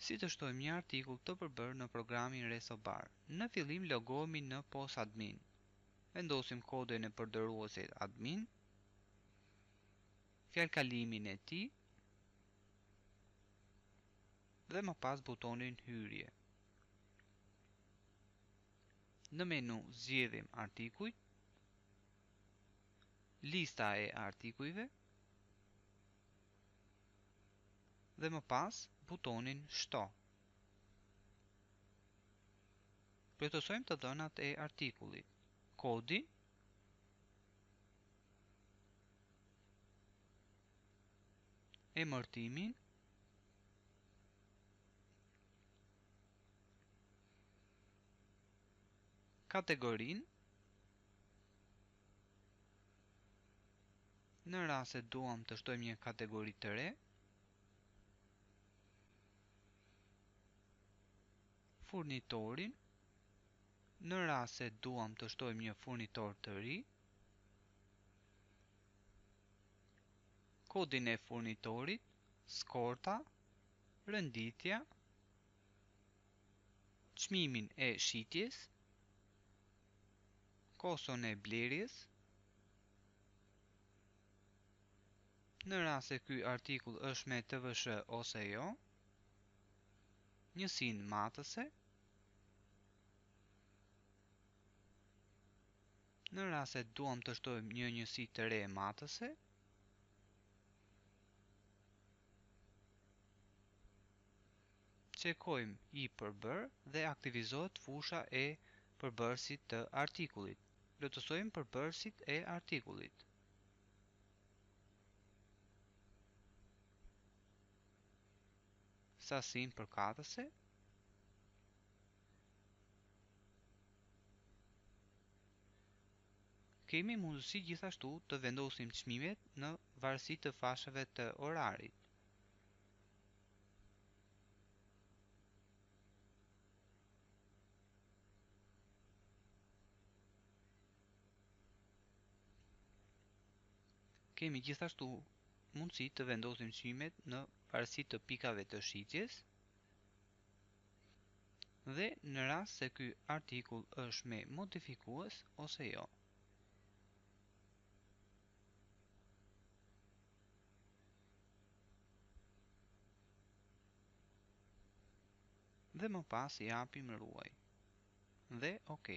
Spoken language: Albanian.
Si të shtojmë një artikull të përbërë në programin Resobar? Në fillim logohemi në POS Admin. Vendosim kodin e përdëruesit admin, fjalëkalimin e tij dhe më pas butonin hyrje. Në menu zgjedhim artikuj, lista e artikujve dhe më pas butonin shto. Plotësojmë të dhënat e artikullit, kodin, emërtimin, kategorinë, në rast se duam të shtojmë një kategori të re, furnitorin, në rast se duam të shtojmë një furnitor të ri, kodin e furnitorit, skorta, renditja, çmimin e shitjes, koston e blerjes, në rast se ky artikull është me TVSH ose jo, njësinë matëse, në rast se duam të shtojmë një njësi të re matëse, çekojmë i përbër dhe aktivizohet fusha e përbërësit të artikullit. Plotësojmë përbërësit e artikullit. Sasinë përkatëse, kemi mundësi gjithashtu të vendosim çmimet në varësi të fashëve të orarit. Kemi gjithashtu mundësi të vendosim çmimet në varësi të pikave të shitjes dhe në rast se ky artikull është me modifikues ose jo. Dhe më pas i japim ruaj. Dhe OK.